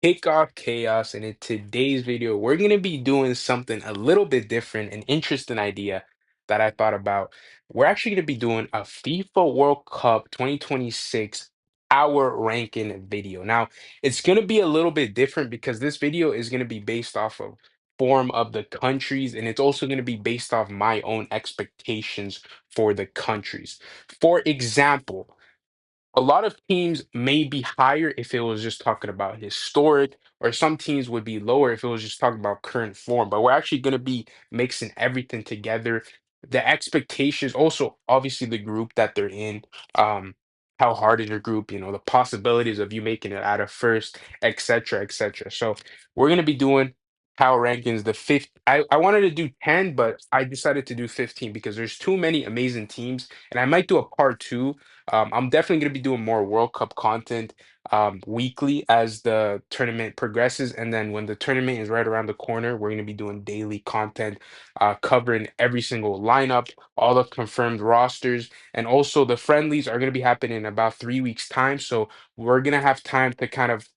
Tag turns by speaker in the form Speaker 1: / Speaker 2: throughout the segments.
Speaker 1: Kick off chaos, and in today's video we're going to be doing something a little bit different, an interesting idea that I thought about. We're actually going to be doing a FIFA World Cup 2026 power ranking video. Now it's going to be a little bit different because this video is going to be based off of form of the countries, and it's also going to be based off my own expectations for the countries. For example, a lot of teams may be higher if it was just talking about historic, or some teams would be lower if it was just talking about current form. But we're actually going to be mixing everything together. The expectations, also obviously the group that they're in, um, how hard is your group, the possibilities of you making it out of first, etc., etc. So we're going to be doing power rankings. The fifth, I wanted to do 10, but I decided to do 15 because there's too many amazing teams, and I might do a part two. I'm definitely going to be doing more World Cup content weekly as the tournament progresses. And then when the tournament is right around the corner, we're going to be doing daily content covering every single lineup, all the confirmed rosters. And also, the friendlies are going to be happening in about 3 weeks' time. So we're going to have time to kind of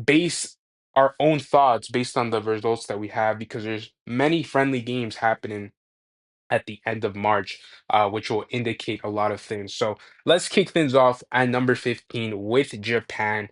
Speaker 1: base our own thoughts based on the results that we have because there's many friendly games happening at the end of March, which will indicate a lot of things. So let's kick things off at number 15 with Japan.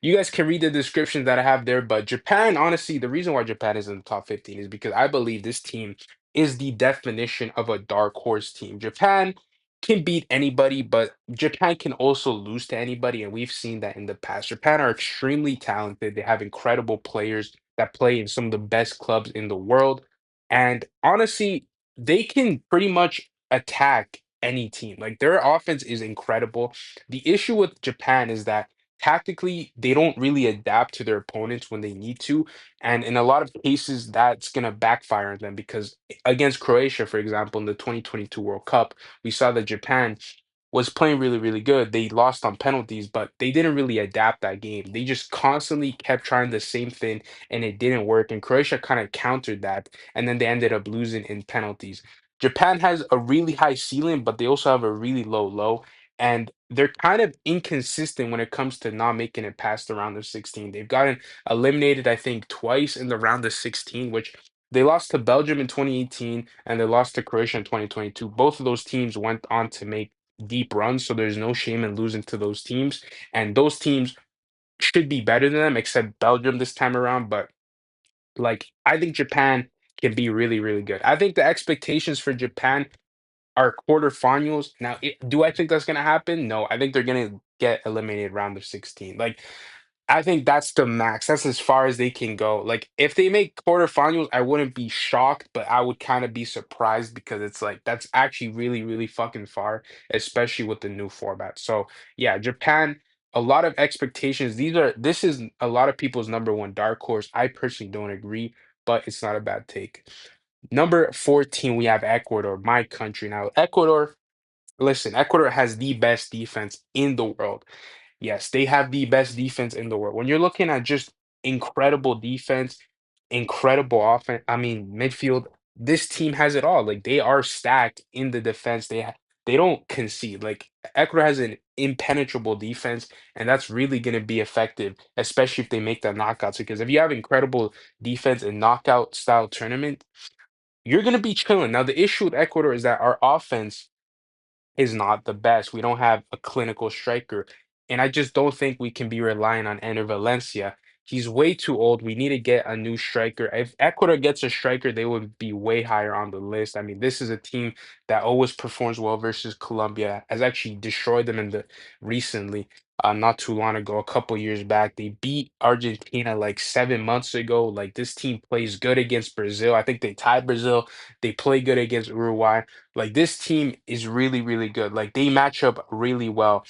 Speaker 1: You guys can read the descriptions that I have there, but Japan, honestly, the reason why Japan is in the top 15 is because I believe this team is the definition of a dark horse team. Japan can beat anybody, but Japan can also lose to anybody, and we've seen that in the past. Japan are extremely talented. They have incredible players that play in some of the best clubs in the world. And honestly, they can pretty much attack any team. Like their offense is incredible. The issue with Japan is that tactically they don't really adapt to their opponents when they need to. And in a lot of cases, that's going to backfire on them because against Croatia, for example, in the 2022 World Cup, we saw that Japan was playing really, really good. They lost on penalties, but they didn't really adapt that game. They just constantly kept trying the same thing and it didn't work. And Croatia kind of countered that, and then they ended up losing in penalties. Japan has a really high ceiling, but they also have a really low low. And they're kind of inconsistent when it comes to not making it past the round of 16. They've gotten eliminated, I think, twice in the round of 16, which they lost to Belgium in 2018 and they lost to Croatia in 2022. Both of those teams went on to make deep runs, so there's no shame in losing to those teams. And those teams should be better than them, except Belgium this time around. But like, I think Japan can be really, really good. I think the expectations for Japan are quarterfinals. Now, do I think that's going to happen? No, I think they're going to get eliminated round of 16. Like, I think that's the max. That's as far as they can go. Like, if they make quarterfinals, I wouldn't be shocked, but I would kind of be surprised because it's like that's actually really, really fucking far, especially with the new format. So, yeah, Japan, a lot of expectations. This is a lot of people's number one dark horse. I personally don't agree, but it's not a bad take. Number 14, we have Ecuador, my country. Now, Ecuador, listen, Ecuador has the best defense in the world. Yes, they have the best defense in the world. When you're looking at just incredible defense, incredible offense, I mean, midfield, this team has it all. Like they are stacked in the defense. They don't concede. Like Ecuador has an impenetrable defense, and that's really going to be effective, especially if they make the knockouts. Because if you have incredible defense in knockout style tournament, you're going to be chilling. Now, the issue with Ecuador is that our offense is not the best. We don't have a clinical striker. And I just don't think we can be relying on Ender Valencia. He's way too old. We need to get a new striker. If Ecuador gets a striker, they would be way higher on the list. I mean, this is a team that always performs well versus Colombia, has actually destroyed them in the recently, not too long ago, a couple years back. They beat Argentina like 7 months ago. Like this team plays good against Brazil. I think they tied Brazil. They play good against Uruguay. Like this team is really, really good. Like they match up really well.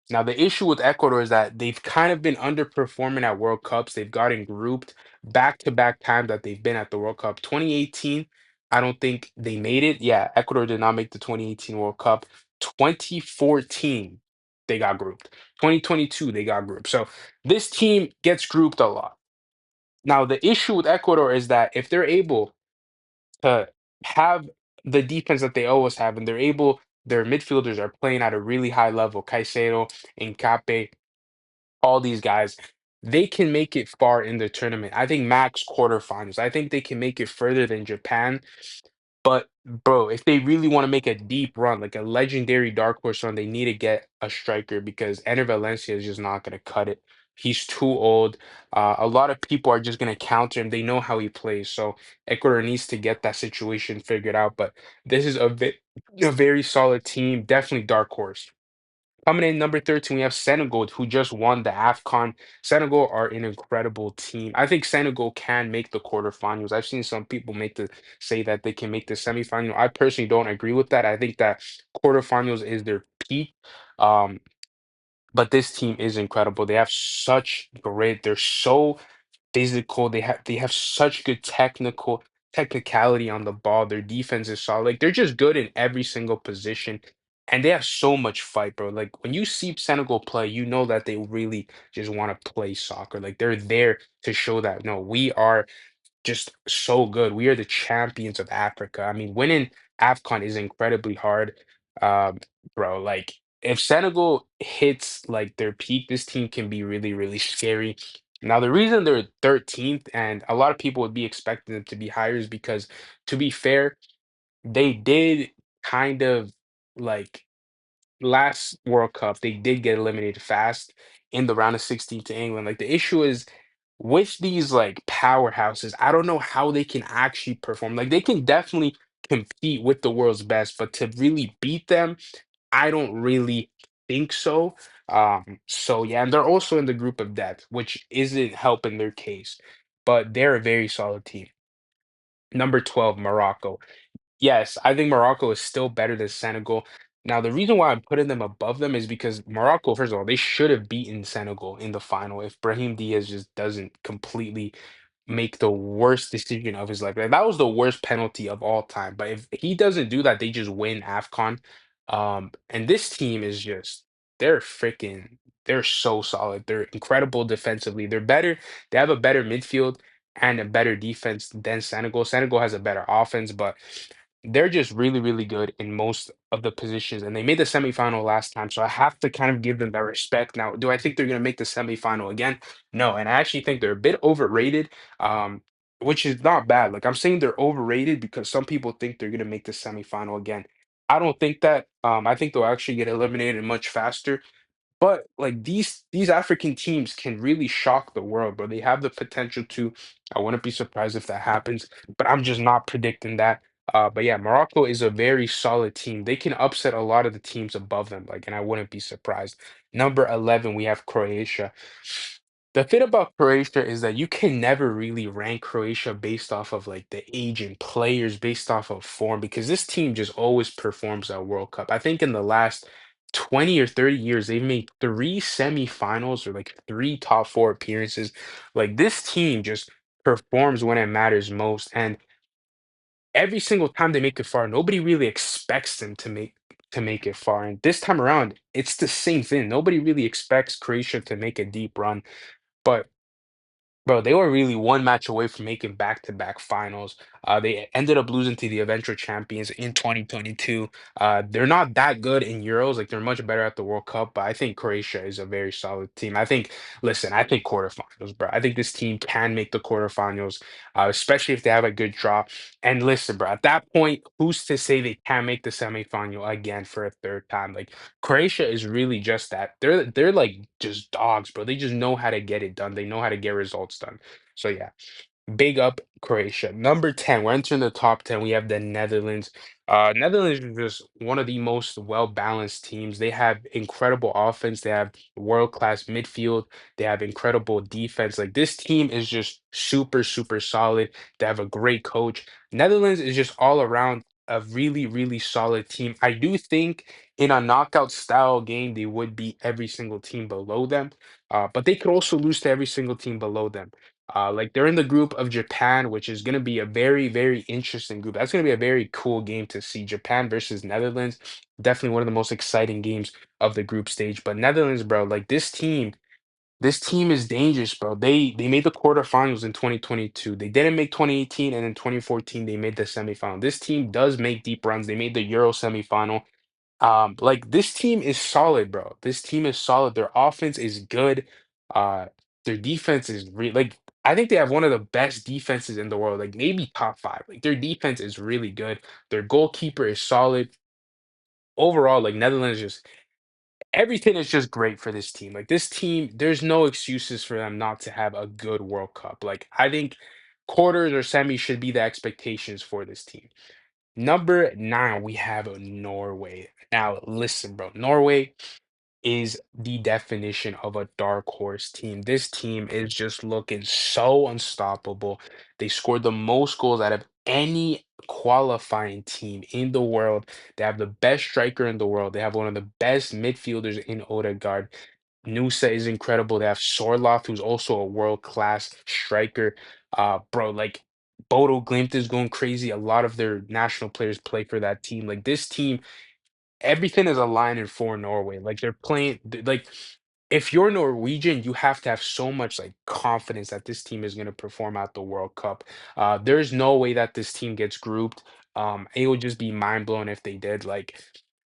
Speaker 1: Now, the issue with Ecuador is that they've kind of been underperforming at World Cups. They've gotten grouped back to back time that they've been at the World Cup. 2018, I don't think they made it. Yeah, Ecuador did not make the 2018 World Cup. 2014, they got grouped. 2022, they got grouped. So this team gets grouped a lot. Now, the issue with Ecuador is that if they're able to have the defense that they always have, and their midfielders are playing at a really high level. Caicedo, Nkape, all these guys. they can make it far in the tournament. I think max quarterfinals. I think they can make it further than Japan. But bro, if they really want to make a deep run, like a legendary dark horse run, they need to get a striker because Ener Valencia is just not going to cut it. He's too old. A lot of people are just going to counter him. They know how he plays. So Ecuador needs to get that situation figured out. But this is a very solid team. Definitely dark horse. Coming in number 13, we have Senegal, who just won the AFCON. Senegal are an incredible team. I think Senegal can make the quarterfinals. I've seen some people say that they can make the semifinal. I personally don't agree with that. I think that quarterfinals is their peak. Um, but this team is incredible. They have such grit. They're so physical. They have such good technicality on the ball. Their defense is solid. Like they're just good in every single position. And they have so much fight, bro. Like when you see Senegal play, you know that they really just want to play soccer. Like they're there to show that no, we are just so good. We are the champions of Africa. I mean, winning AFCON is incredibly hard. Um, bro, like if Senegal hits like their peak, this team can be really, really scary. Now, the reason they're 13th and a lot of people would be expecting them to be higher is because, to be fair, they did kind of like last World Cup, they did get eliminated fast in the round of 16 to England. Like the issue is with these like powerhouses, I don't know how they can actually perform. Like they can definitely compete with the world's best, but to really beat them, I don't really think so. So yeah, and they're also in the group of death, which isn't helping their case, but they're a very solid team. Number 12, Morocco. Yes, I think Morocco is still better than Senegal. Now, the reason why I'm putting them above them is because Morocco, first of all, they should have beaten Senegal in the final if Brahim Diaz just doesn't completely make the worst decision of his life. Like, that was the worst penalty of all time. But if he doesn't do that, they just win AFCON. And this team is just, they're so solid. They're incredible defensively. They have a better midfield and a better defense than Senegal. Senegal has a better offense, but they're just really, really good in most of the positions, and they made the semifinal last time, so I have to kind of give them that respect. Now, do I think they're going to make the semifinal again? No, and I actually think they're a bit overrated, which is not bad. Like I'm saying, they're overrated because some people think they're going to make the semifinal again. I don't think that. I think they'll actually get eliminated much faster. But like these African teams can really shock the world, bro. They have the potential to. I wouldn't be surprised if that happens, but I'm just not predicting that. But yeah, Morocco is a very solid team. They can upset a lot of the teams above them, like, and I wouldn't be surprised. Number 11, we have Croatia. The thing about Croatia is that you can never really rank Croatia based off of like the age and players based off of form because this team just always performs at World Cup. I think in the last 20 or 30 years, they've made three semifinals or like three top four appearances. Like this team just performs when it matters most. And every single time they make it far, nobody really expects them to make it far. And this time around, it's the same thing. Nobody really expects Croatia to make a deep run. But bro, they were really one match away from making back-to-back finals. They ended up losing to the eventual champions in 2022. They're not that good in Euros, like they're much better at the World Cup, but I think Croatia is a very solid team. Listen, I think quarterfinals, bro. I think this team can make the quarterfinals, especially if they have a good draw. And listen, bro, at that point, who's to say they can make the semifinal again for a third time? Like Croatia is really just that. They're like just dogs, bro. They just know how to get it done. They know how to get results done. So yeah, big up Croatia. Number 10, we're entering the top 10. We have the Netherlands. Netherlands is just one of the most well-balanced teams. They have incredible offense. They have world-class midfield. They have incredible defense. Like this team is just super, super solid. They have a great coach. Netherlands is just all around a really, really solid team. I do think in a knockout style game, they would beat every single team below them. But they could also lose to every single team below them. Like they're in the group of Japan, which is going to be a very, very interesting group. That's going to be a very cool game to see. Japan versus Netherlands, definitely one of the most exciting games of the group stage. But Netherlands, bro, like this team is dangerous, bro. They made the quarterfinals in 2022. They didn't make 2018, and in 2014 they made the semifinal. This team does make deep runs. They made the Euro semifinal. Like this team is solid, bro. This team is solid. Their offense is good. Uh, Their defense is like I think they have one of the best defenses in the world, like maybe top five. Like their defense is really good. Their goalkeeper is solid. Overall, like Netherlands just everything is just great for this team. Like this team, there's no excuses for them not to have a good World Cup. Like I think quarters or semis should be the expectations for this team. Number nine, we have Norway. Now, listen, bro, Norway is the definition of a dark horse team. This team is just looking so unstoppable. They scored the most goals out of any qualifying team in the world. They have the best striker in the world. They have one of the best midfielders in Odegaard. Nusa is incredible. They have Sorloth, who's also a world-class striker. Bro, like Bodo Glimt is going crazy. A lot of their national players play for that team. Like this team, everything is aligning for Norway. Like they're playing like if you're Norwegian, you have to have so much like confidence that this team is going to perform at the World Cup. There's no way that this team gets grouped. It would just be mind blowing if they did. Like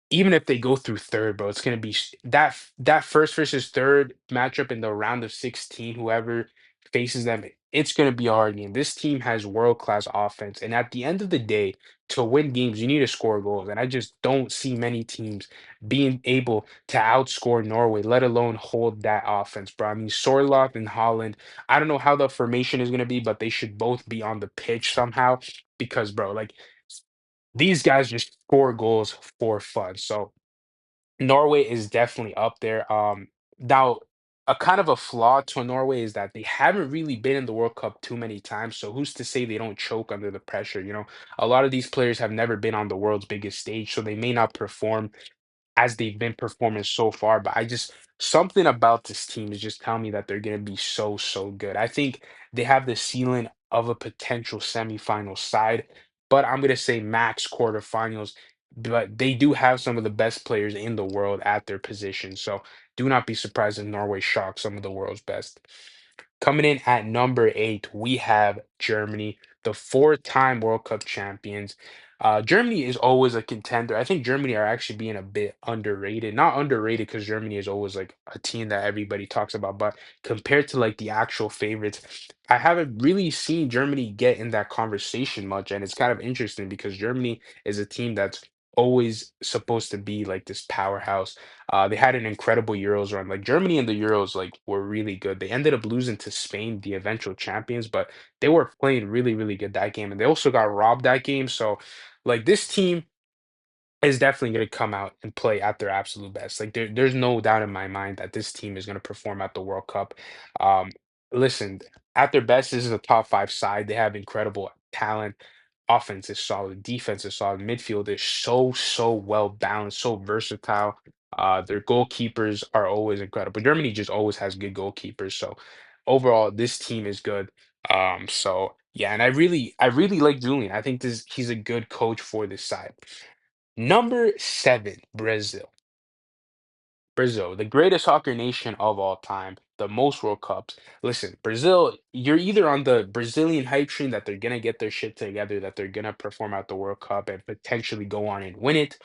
Speaker 1: even if they go through third, bro, it's gonna be that first versus third matchup in the round of 16, whoever faces them, it's gonna be a hard game. This team has world-class offense, and at the end of the day, to win games, you need to score goals. And I just don't see many teams being able to outscore Norway, let alone hold that offense, bro. I mean, Sorloth and Holland, I don't know how the formation is gonna be, but they should both be on the pitch somehow because, bro, like these guys just score goals for fun. So Norway is definitely up there. Now a kind of a flaw to Norway is that they haven't really been in the World Cup too many times. So who's to say they don't choke under the pressure? You know, a lot of these players have never been on the world's biggest stage, so they may not perform as they've been performing so far. But I just something about this team is just telling me that they're gonna be so, so good. I think they have the ceiling of a potential semifinal side, but I'm gonna say max quarterfinals. But they do have some of the best players in the world at their position. So do not be surprised if Norway shocks some of the world's best. Coming in at number eight, we have Germany, the four-time World Cup champions. Germany is always a contender. I think Germany are actually being a bit underrated. Not underrated because Germany is always like a team that everybody talks about, but compared to like the actual favorites, I haven't really seen Germany get in that conversation much. And it's kind of interesting because Germany is a team that's always supposed to be like this powerhouse. They had an incredible Euros run. Like Germany and the Euros, like were really good. They ended up losing to Spain, the eventual champions, but they were playing really, really good that game. And they also got robbed that game. So, like this team is definitely going to come out and play at their absolute best. Like there's no doubt in my mind that this team is going to perform at the World Cup. Um, Listen, at their best, this is a top five side. They have incredible talent. Offense is solid. Defense is solid. Midfield is so, so well balanced, so versatile. Their goalkeepers are always incredible. Germany just always has good goalkeepers. So overall, this team is good. So yeah, and I really like Julian. I think he's a good coach for this side. Number seven, Brazil. Brazil, the greatest soccer nation of all time, the most World Cups. Listen, Brazil, you're either on the Brazilian hype train that they're gonna get their shit together, that they're gonna perform at the World Cup and potentially go on and win it,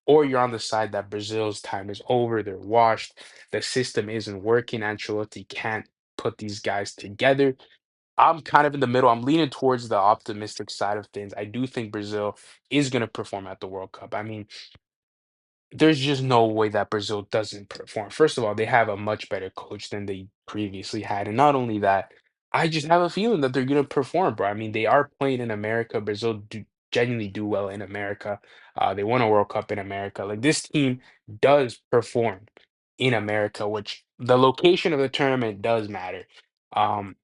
Speaker 1: or you're on the side that Brazil's time is over, they're washed, the system isn't working, Ancelotti can't put these guys together. I'm kind of in the middle. I'm leaning towards the optimistic side of things. I do think Brazil is going to perform at the World Cup. I mean, there's just no way that Brazil doesn't perform. First of all, they have a much better coach than they previously had. And not only that, I just have a feeling that they're going to perform, bro. I mean, they are playing in America. Brazil do genuinely do well in America. They won a World Cup in America. Like this team does perform in America, which the location of the tournament does matter. Um,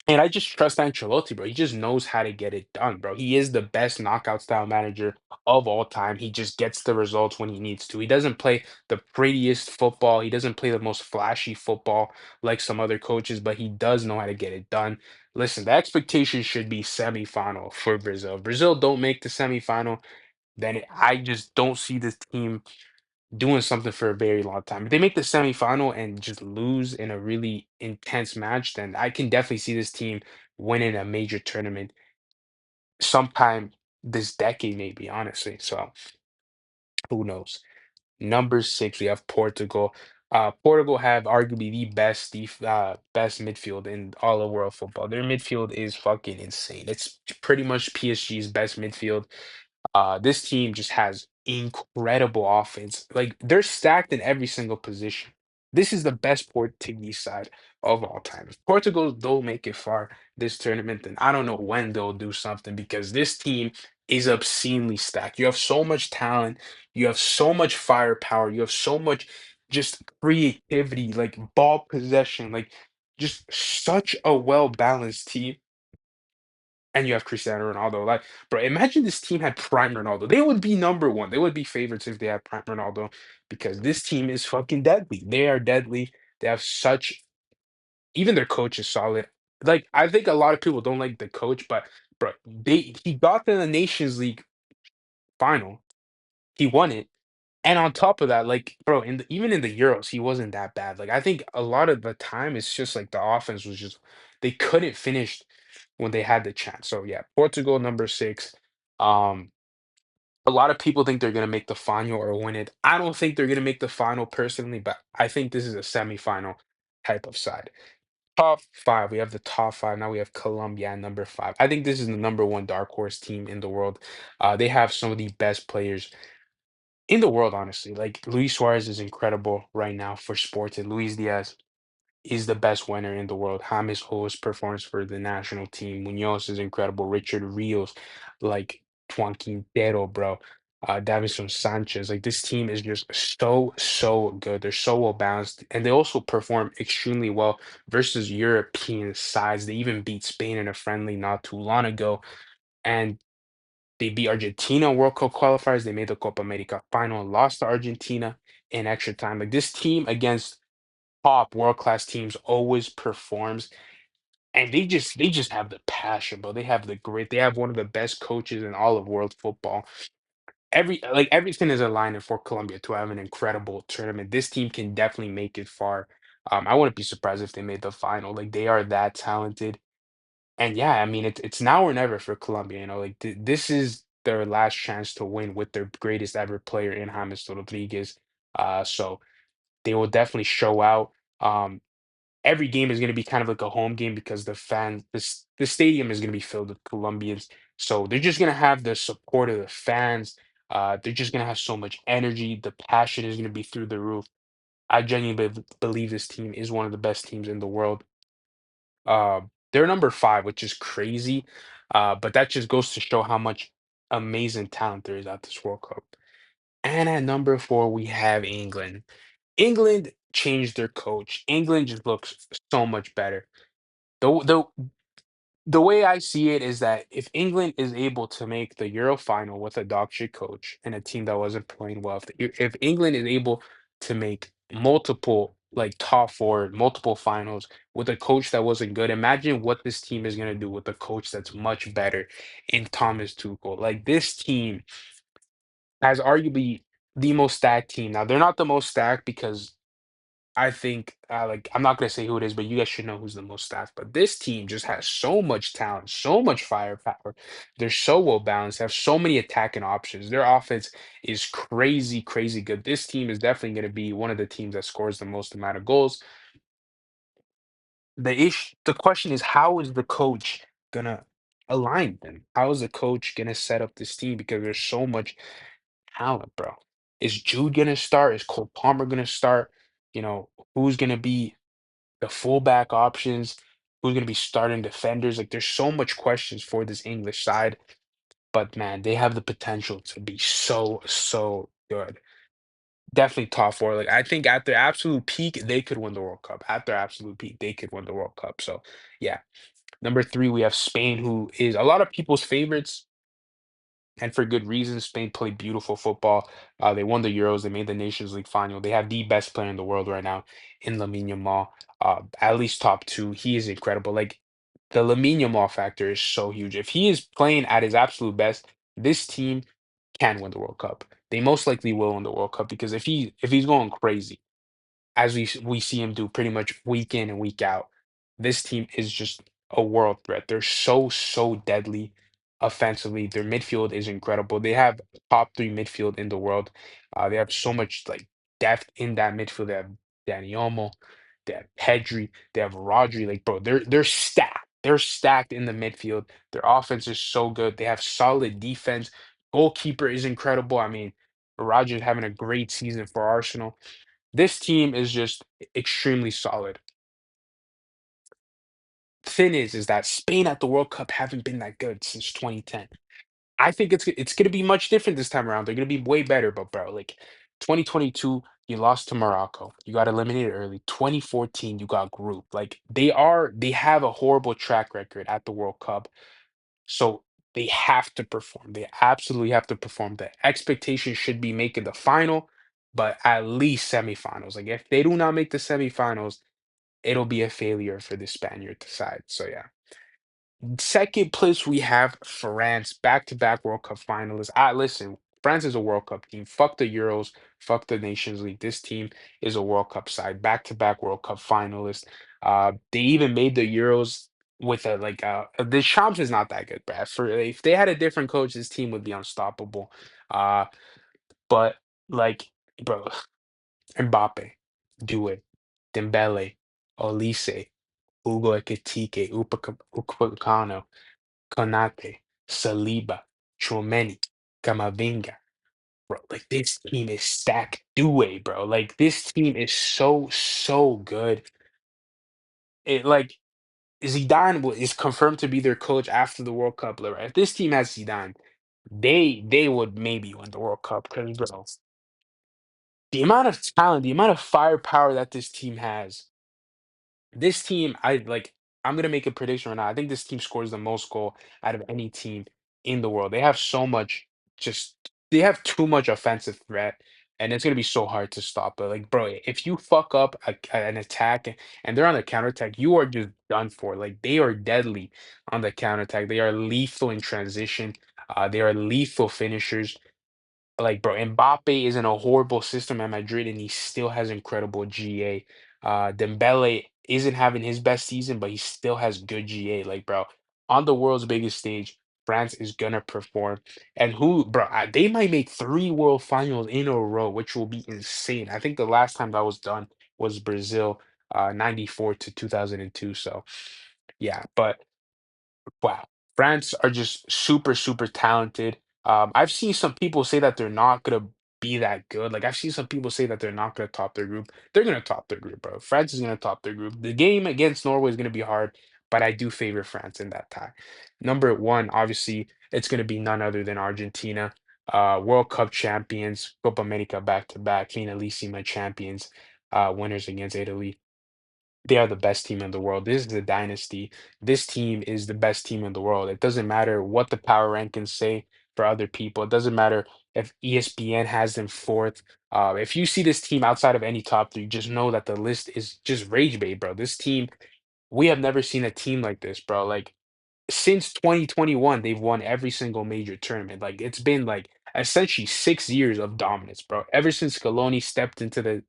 Speaker 1: and I just trust Ancelotti, bro. He just knows how to get it done, bro. He is the best knockout style manager of all time. He just gets the results when he needs to. He doesn't play the prettiest football. He doesn't play the most flashy football like some other coaches, but he does know how to get it done. Listen, the expectation should be semifinal for Brazil. If Brazil don't make the semifinal, then I just don't see this team doing something for a very long time. If they make the semifinal and just lose in a really intense match, then I can definitely see this team winning a major tournament sometime this decade, maybe, honestly. So who knows? Number six, we have Portugal. Portugal have arguably the best midfield in all of world football. Their midfield is fucking insane. It's pretty much PSG's best midfield. This team just has incredible offense. Like they're stacked in every single position. This is the best Portuguese side of all time. If Portugal don't make it far this tournament, then I don't know when they'll do something because this team is obscenely stacked. You have so much talent, you have so much firepower, you have so much just creativity, like ball possession, like just such a well-balanced team, and you have Cristiano Ronaldo. Like, bro, imagine this team had prime Ronaldo. They would be number one. They would be favorites if they had prime Ronaldo because this team is fucking deadly. They are deadly. They have such, even their coach is solid. Like, I think a lot of people don't like the coach, but bro, he got to the Nations League final. He won it. And on top of that, like, bro, even in the Euros, he wasn't that bad. Like, I think a lot of the time it's just like the offense was just they couldn't finish when they had the chance. So yeah, Portugal number six. Um, a lot of people think they're gonna make the final or win it. I don't think they're gonna make the final personally, but I think this is a semifinal type of side. Top five, we have the top five. Now we have Colombia at number five. I think this is the number one dark horse team in the world. They have some of the best players in the world, honestly. Like Luis Suarez is incredible right now for sports, and Luis Diaz is the best winner in the world. James Hoes performs for the national team. Munoz is incredible. Richard Rios, like Juan Quintero, bro. Davison Sanchez. Like this team is just so good. They're so well balanced, and they also perform extremely well versus European sides. They even beat Spain in a friendly not too long ago, and they beat Argentina World Cup qualifiers. They made the Copa America final and lost to Argentina in extra time. Like this team against top world class teams always performs, and they just have the passion, bro. They have one of the best coaches in all of world football. Everything is aligning for Colombia to have an incredible tournament. This team can definitely make it far. I wouldn't be surprised if they made the final. Like they are that talented. And yeah, I mean it's now or never for Colombia. Like this is their last chance to win with their greatest ever player in James Rodriguez. So they will definitely show out. Um, every game is going to be kind of like a home game because the stadium is going to be filled with Colombians. So they're just going to have the support of the fans. They're just going to have so much energy. The passion is going to be through the roof. I genuinely believe this team is one of the best teams in the world. Uh, they're number five, which is crazy. But that just goes to show how much amazing talent there is at this World Cup. And at number four, we have England. England changed their coach. England just looks so much better. The the way I see it is that if England is able to make the Euro final with a dog shit coach and a team that wasn't playing well, if England is able to make multiple like top four, multiple finals with a coach that wasn't good, imagine what this team is gonna do with a coach that's much better in Thomas Tuchel. Like this team has arguably the most stacked team. Now they're not the most stacked because I think, like, I'm not gonna say who it is, but you guys should know who's the most stacked. But this team just has so much talent, so much firepower. They're so well balanced, have so many attacking options. Their offense is crazy, crazy good. This team is definitely gonna be one of the teams that scores the most amount of goals. The question is, how is the coach gonna align them? How is the coach gonna set up this team? Because there's so much talent, bro. Is Jude gonna start? Is Cole Palmer gonna start? Who's gonna be the fullback options, who's going to be starting defenders. Like, there's so much questions for this English side, but man, they have the potential to be so good. Definitely top four. Like, I think at their absolute peak, they could win the World Cup. At their absolute peak, they could win the World Cup. So, yeah. Number three, we have Spain, who is a lot of people's favorites and for good reason. Spain played beautiful football. They won the Euros. They made the Nations League final. They have the best player in the world right now in Lamine Yamal. At least top two. He is incredible. Like the Lamine Yamal factor is so huge. If he is playing at his absolute best, this team can win the World Cup. They most likely will win the World Cup because if he's going crazy, as we see him do pretty much week in and week out. This team is just a world threat. They're so deadly offensively. Their midfield is incredible. They have top three midfield in the world. They have so much like depth in that midfield. They have Danny Olmo, they have Pedri, they have Rodri. Like, bro, they're stacked. They're stacked in the midfield. Their offense is so good. They have solid defense. Goalkeeper is incredible. I mean, Rodri's having a great season for Arsenal. This team is just extremely solid. Thing is that Spain at the World Cup haven't been that good since 2010. I think it's gonna be much different this time around. They're gonna be way better, but bro, like 2022, you lost to Morocco. You got eliminated early. 2014, you got grouped. Like they have a horrible track record at the World Cup. So they have to perform. They absolutely have to perform. The expectation should be making the final, but at least semifinals. Like if they do not make the semifinals, it'll be a failure for the Spaniard side. So yeah. Second place, we have France, back-to-back World Cup finalists. Listen, France is a World Cup team. Fuck the Euros, fuck the Nations League. This team is a World Cup side, back-to-back World Cup finalists. They even made the Euros with a the Champs is not that good, Brad. For if they had a different coach, this team would be unstoppable. Uh, but like, bro, Mbappe, Doué, Dembele, Olise, Hugo Ekitike, Upamecano, Konate, Saliba, Tchouaméni, Camavinga. Bro, like this team is stacked Dewey, bro. Like this team is so good. It like is confirmed to be their coach after the World Cup. Like, right? If this team has Zidane, they would maybe win the World Cup because bro, the amount of talent, the amount of firepower that this team has. This team, I'm gonna make a prediction right now. I think this team scores the most goal out of any team in the world. They have so much, just they have too much offensive threat, and it's gonna be so hard to stop it. Like, bro, if you fuck up an attack and they're on the counterattack, you are just done for. Like, they are deadly on the counterattack. They are lethal in transition. They are lethal finishers. Like, bro, Mbappe is in a horrible system at Madrid, and he still has incredible GA. Dembele isn't having his best season, but he still has good GA. Like, bro, on the world's biggest stage, France is gonna perform. And they might make three world finals in a row, which will be insane. I think the last time that was done was Brazil, 94 to 2002. So, yeah, but wow, France are just super talented. I've seen some people say that they're not gonna be that good. Like I've seen some people say that they're not gonna top their group. They're gonna top their group, bro. France is gonna top their group. The game against Norway is gonna be hard, but I do favor France in that tie. Number one, obviously, it's gonna be none other than Argentina. World Cup champions, Copa America back to back, Finalissima champions, winners against Italy. They are the best team in the world. This is a dynasty. This team is the best team in the world. It doesn't matter what the power rankings say for other people. It doesn't matter if ESPN has them fourth. If you see this team outside of any top three, just know that the list is just rage bait, bro. This team, we have never seen a team like this, bro. Like since 2021, they've won every single major tournament. Like it's been like essentially 6 years of dominance, bro. Ever since Scaloni stepped into the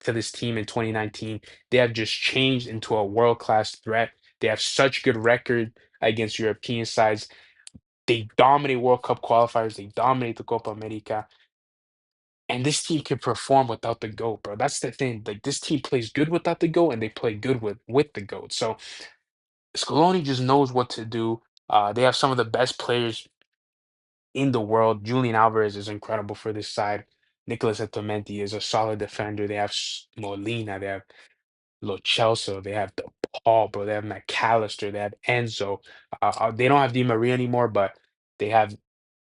Speaker 1: to this team in 2019, they have just changed into a world-class threat. They have such good record against European sides. They dominate World Cup qualifiers. They dominate the Copa America. And this team can perform without the GOAT, bro. That's the thing. Like this team plays good without the GOAT, and they play good with the GOAT. So Scaloni just knows what to do. They have some of the best players in the world. Julian Alvarez is incredible for this side. Nicolas Otamendi is a solid defender. They have Molina. They have Lo Celso. They have the Paul, bro. They have McAllister. They have Enzo. They don't have Di Maria anymore, but they have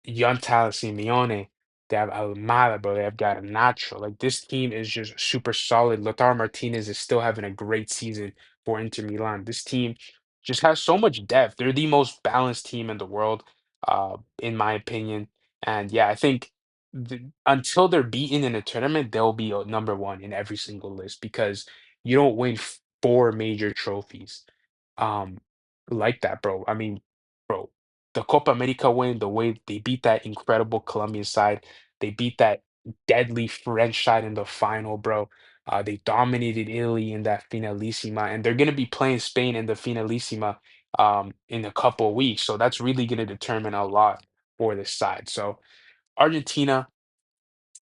Speaker 1: Yontal Simeone. They have Almada, bro. They have Garnacho. Like this team is just super solid. Lautaro Martinez is still having a great season for Inter Milan. This team just has so much depth. They're the most balanced team in the world, in my opinion. And yeah, I think until they're beaten in a tournament, they'll be number one in every single list because you don't win four major trophies um like that, bro. I mean, bro, the Copa America win, the way they beat that incredible Colombian side, they beat that deadly French side in the final, bro. They dominated Italy in that Finalissima, and they're gonna be playing Spain in the Finalissima in a couple of weeks. So that's really gonna determine a lot for this side. So Argentina,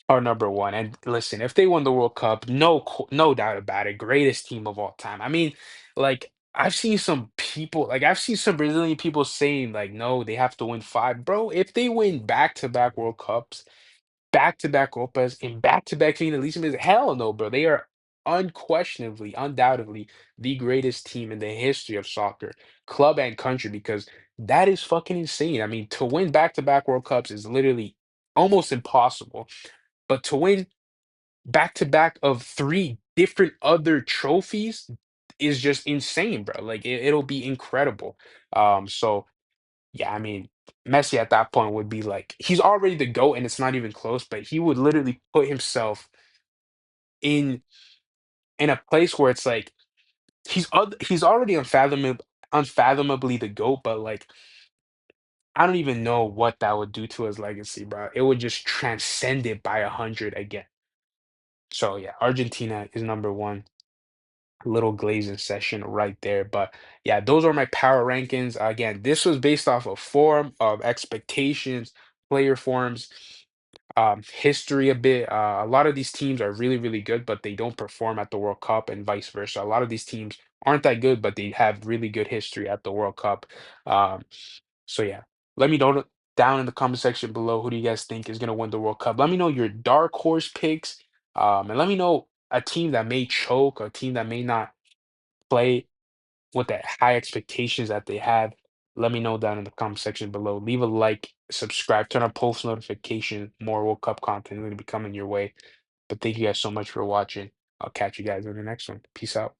Speaker 1: are number one. And listen, if they win the World Cup, no doubt about it, greatest team of all time. I mean, like I've seen some people, like I've seen some Brazilian people saying like, no, they have to win five, bro. If they win back-to-back World Cups, back-to-back Copas, and back-to-back finalistas, hell no, bro. They are unquestionably, undoubtedly the greatest team in the history of soccer, club and country, because that is fucking insane. I mean, to win back-to-back World Cups is literally almost impossible. But to win back to back of three different other trophies is just insane, bro. Like it'll be incredible. So yeah, I mean, Messi at that point would be like he's already the GOAT and it's not even close, but he would literally put himself in a place where it's like he's already unfathomably the GOAT, but like I don't even know what that would do to his legacy, bro. It would just transcend it by 100 again. So yeah, Argentina is number one. Little glazing session right there. But yeah, those are my power rankings. Again, this was based off of form, of expectations, player forms, history a bit. A lot of these teams are really, really good, but they don't perform at the World Cup and vice versa. A lot of these teams aren't that good, but they have really good history at the World Cup. Um, so yeah, let me know down in the comment section below who do you guys think is gonna win the World Cup. Let me know your dark horse picks, and let me know a team that may choke, a team that may not play with that high expectations that they have. Let me know down in the comment section below. Leave a like, subscribe, turn on post notification. More World Cup content is going to be coming your way. But thank you guys so much for watching. I'll catch you guys in the next one. Peace out.